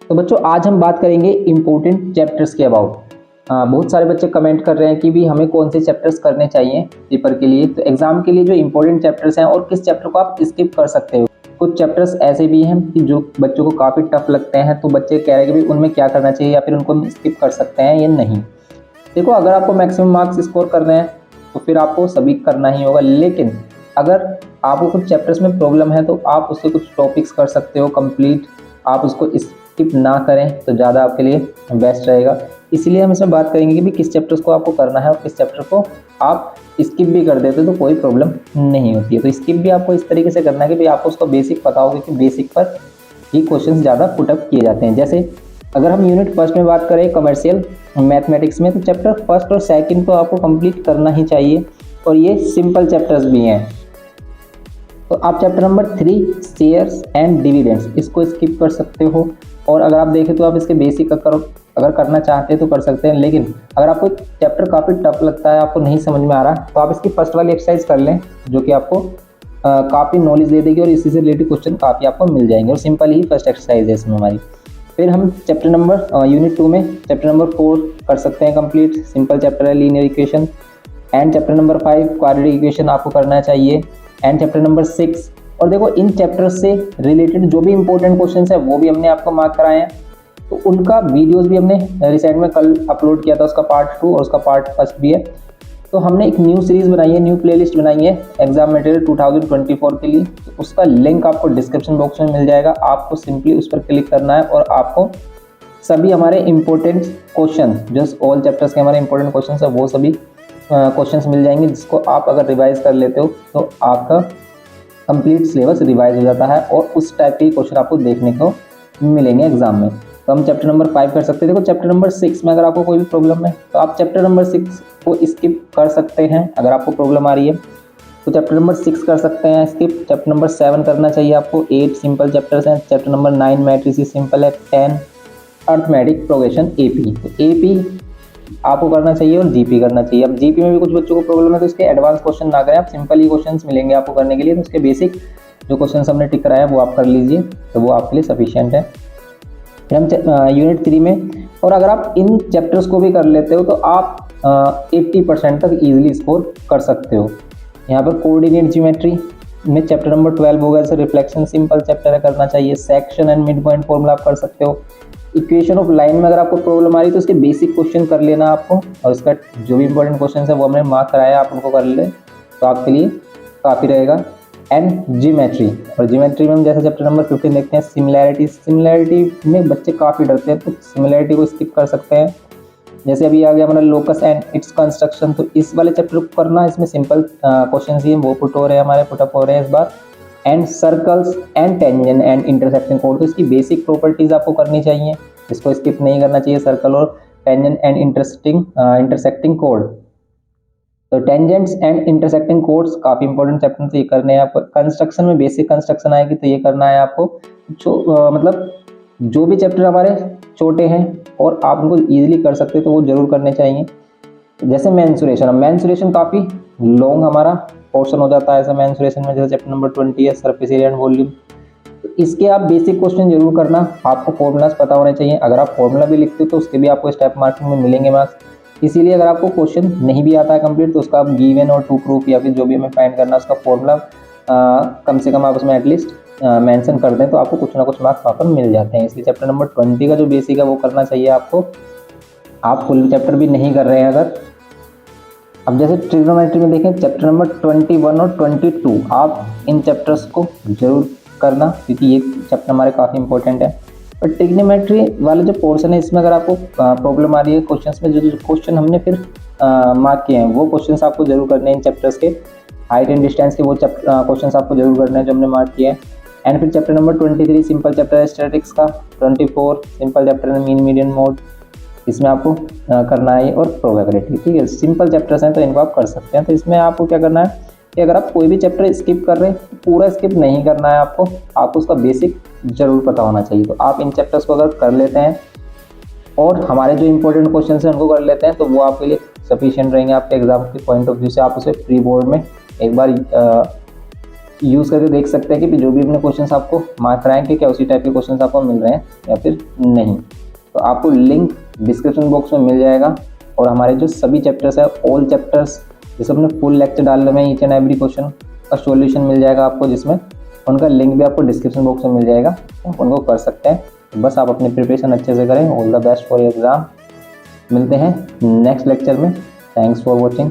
तो बच्चों आज हम बात करेंगे इम्पोर्टेंट चैप्टर्स के अबाउट। बहुत सारे बच्चे कमेंट कर रहे हैं कि भी हमें कौन से चैप्टर्स करने चाहिए पेपर के लिए। तो एग्जाम के लिए जो इम्पोर्टेंट चैप्टर्स हैं और किस चैप्टर को आप स्किप कर सकते हो। कुछ चैप्टर्स ऐसे भी हैं कि जो बच्चों को काफ़ी टफ लगते हैं, तो बच्चे कह रहे हैं कि भाई उनमें क्या करना चाहिए या फिर उनको हम स्किप कर सकते हैं या नहीं। देखो, अगर आपको मैक्सिमम मार्क्स स्कोर करने हैं तो फिर आपको सभी करना ही होगा, लेकिन अगर आपको कुछ चैप्टर्स में प्रॉब्लम है तो आप उससे कुछ टॉपिक्स कर सकते हो कंप्लीट। आप उसको स्किप ना करें तो ज़्यादा आपके लिए बेस्ट रहेगा। इसीलिए हम इसमें बात करेंगे कि भी किस चैप्टर्स को आपको करना है और किस चैप्टर को आप स्किप भी कर देते तो कोई प्रॉब्लम नहीं होती है। तो स्किप भी आपको इस तरीके से करना है कि भाई आपको उसको बेसिक पता होगा कि बेसिक पर ही क्वेश्चन ज़्यादा पुटअप किए जाते हैं। जैसे अगर हम यूनिट फर्स्ट में बात करें कमर्शियल मैथमेटिक्स में, तो चैप्टर फर्स्ट और सेकंड को आपको कंप्लीट करना ही चाहिए और ये सिंपल चैप्टर्स भी हैं। तो आप chapter number 3 shares and dividends इसको स्किप कर सकते हो। और अगर आप देखें तो आप इसके बेसिक अगर करना चाहते हैं तो कर सकते हैं, लेकिन अगर आपको चैप्टर काफ़ी टफ लगता है, आपको नहीं समझ में आ रहा, तो आप इसकी फर्स्ट वाली एक्सरसाइज कर लें, जो कि आपको काफ़ी नॉलेज दे देगी और इसी से रिलेटेड क्वेश्चन काफ़ी आपको मिल जाएंगे। और सिंपल ही फर्स्ट एक्सरसाइज है इसमें हमारी। फिर हम चैप्टर नंबर यूनिट 2 में चैप्टर नंबर 4 कर सकते हैं कंप्लीट। सिंपल चैप्टर है, linear equation. And chapter number 5 quadratic equation आपको करना चाहिए। And chapter number 6। और देखो, इन चैप्टर्स से रिलेटेड जो भी इंपॉर्टेंट क्वेश्चंस है वो भी हमने आपको मार्क कराए हैं। तो उनका वीडियोस भी हमने रिसेंट में कल अपलोड किया था, उसका पार्ट 2 और उसका पार्ट 1 भी है। तो हमने एक न्यू सीरीज़ बनाई है, न्यू प्लेलिस्ट बनाई है एग्जाम मटेरियल 2024 के लिए। तो उसका लिंक आपको डिस्क्रिप्शन बॉक्स में मिल जाएगा। आपको सिंपली उस पर क्लिक करना है और आपको सभी हमारे इंपॉर्टेंट क्वेश्चन, जो ऑल चैप्टर्स के हमारे इंपॉर्टेंट क्वेश्चन है, वो सभी क्वेश्चंस मिल जाएंगे, जिसको आप अगर रिवाइज कर लेते हो तो आपका कंप्लीट सिलेबस रिवाइज हो जाता है और उस टाइप के क्वेश्चन आपको देखने को मिलेंगे एग्जाम में। तो हम चैप्टर नंबर 5 कर सकते हैं। देखो, चैप्टर नंबर 6 में अगर आपको कोई भी प्रॉब्लम है तो आप चैप्टर नंबर 6 को स्किप कर सकते हैं। अगर आपको प्रॉब्लम आ रही है तो चैप्टर नंबर 6 कर सकते हैं स्किप। चैप्टर नंबर 7 करना चाहिए आपको। 8 सिंपल चैप्टर्स हैं। चैप्टर नंबर 9 मैट्रिसेस सिंपल है। 10 अर्थमेटिक प्रोग्रेशन एपी। तो एपी आपको करना चाहिए और जीपी करना चाहिए। अब जीपी में भी कुछ बच्चों को प्रॉब्लम है तो इसके एडवांस क्वेश्चन ना करें, आप सिंपल ही क्वेश्चंस मिलेंगे आपको करने के लिए। तो उसके बेसिक जो क्वेश्चंस हमने टिक कराया है वो आप कर लीजिए, तो वो आपके लिए सफिशिएंट है। फिर हम यूनिट 3 में, और अगर आप इन चैप्टर्स को भी कर लेते हो तो आप 80% तक ईजिली स्कोर कर सकते हो। यहाँ पर कोऑर्डिनेट ज्योमेट्री में चैप्टर नंबर 12 होगा, जैसे रिफ्लेक्शन सिंपल चैप्टर है, करना चाहिए। Section and mid point formula आप कर सकते हो। इक्वेशन ऑफ लाइन में अगर आपको प्रॉब्लम आ रही है तो उसके बेसिक क्वेश्चन कर लेना आपको, और उसका जो भी इंपॉर्टेंट क्वेश्चन है वो हमने मार्क कराया, आप उनको कर ले तो आपके लिए काफ़ी रहेगा। एंड ज्योमेट्री, और ज्योमेट्री में हम जैसे चैप्टर नंबर 15 देखते हैं सिमिलैरिटी। सिमिलैरिटी में बच्चे काफ़ी डरते हैं तो सिमिलैरिटी को स्किप कर सकते हैं। जैसे अभी आ गया हमारा लोकस एंड इट्स कंस्ट्रक्शन, तो इस वाले चैप्टर को करना, इसमें सिंपल क्वेश्चन ही वो पुटअप हो रहे हैं इस बार। And circles and tangent and intersecting कोड, तो इसकी बेसिक प्रॉपर्टीज आपको करनी चाहिए, इसको स्किप नहीं करना चाहिए, सर्कल और टेंजेंट एंड इंटरसेक्टिंग कोड। तो टेंजेंट्स एंड इंटरसेक्टिंग कोड्स काफ़ी इंपॉर्टेंट चैप्टर से ये करने हैं आपको। कंस्ट्रक्शन में बेसिक कंस्ट्रक्शन आएगी तो ये करना है आपको। मतलब जो भी चैप्टर हमारे छोटे हैं और आप उनको ईजिली कर सकते हो तो वो जरूर करने चाहिए। जैसे मेंसुरेशन काफ़ी लॉन्ग हमारा पोर्शन हो जाता है ऐसा मेंसुरेशन में, जैसे चैप्टर नंबर 20 है सरफेस एरिया एंड वॉल्यूम। तो इसके आप बेसिक क्वेश्चन जरूर करना, आपको फॉर्मूलाज पता होने चाहिए। अगर आप फॉर्मूला भी लिखते हो तो उसके भी आपको स्टेप मार्किंग में मिलेंगे मार्क्स। इसीलिए अगर आपको क्वेश्चन नहीं भी आता है कंप्लीट तो उसका आप गिवन और टू प्रूफ या फिर जो भी हमें फाइंड करना है उसका फॉर्मूला कम से कम आप उसमें एटलीस्ट मेंशन कर दें तो आपको कुछ ना कुछ मार्क्स वहाँ पर मिल जाते हैं। इसलिए चैप्टर नंबर 20 का जो बेसिक है वो करना चाहिए आपको। आप फुल चैप्टर भी नहीं कर रहे हैं अगर। अब जैसे ट्रिग्नोमेट्री में देखें चैप्टर नंबर 21 और 22, आप इन चैप्टर्स को जरूर करना क्योंकि ये चैप्टर हमारे काफ़ी इंपॉर्टेंट है। और ट्रिग्नोमेट्री वाले जो पोर्शन है इसमें अगर आपको प्रॉब्लम आ रही है क्वेश्चंस में, जो क्वेश्चन हमने फिर मार्क किए हैं वो क्वेश्चंस आपको जरूर करने हैं इन चैप्टर्स के। हाइट एंड डिस्टेंस के वो क्वेश्चंस आपको जरूर करने हैं जो हमने मार्क किए हैं। एंड फिर चैप्टर नंबर 23 सिंपल चैप्टर है स्टैटिक्स का। 24 सिंपल चैप्टर है मीन मीडियन मोड, इसमें आपको करना है। और प्रोबेबिलिटी, ठीक है, सिंपल चैप्टर्स हैं तो इनको आप कर सकते हैं। तो इसमें आपको क्या करना है कि अगर आप कोई भी चैप्टर स्किप कर रहे हैं तो पूरा स्किप नहीं करना है आपको उसका बेसिक जरूर पता होना चाहिए। तो आप इन चैप्टर्स को अगर कर लेते हैं और हमारे जो इंपॉर्टेंट क्वेश्चन हैं उनको कर लेते हैं तो वो आपके लिए सफिशिएंट रहेंगे। आपके एग्जाम के पॉइंट ऑफ व्यू से आप उसे प्री बोर्ड में एक बार यूज़ करके देख सकते हैं कि जो भी अपने क्वेश्चंस आपको मार्क कराएंगे क्या उसी टाइप के क्वेश्चंस आपको मिल रहे हैं या फिर नहीं। तो आपको लिंक डिस्क्रिप्शन बॉक्स में मिल जाएगा और हमारे जो सभी चैप्टर्स है ऑल चैप्टर्स जिसमें अपने फुल लेक्चर डाल रहे हैं ईच एंड एवरी क्वेश्चन का सॉल्यूशन मिल जाएगा आपको, जिसमें उनका लिंक भी आपको डिस्क्रिप्शन बॉक्स में मिल जाएगा, आप उनको कर सकते हैं। तो बस आप अपनी प्रिपरेशन अच्छे से करें। All the best for your exam. मिलते हैं नेक्स्ट लेक्चर में। Thanks for watching.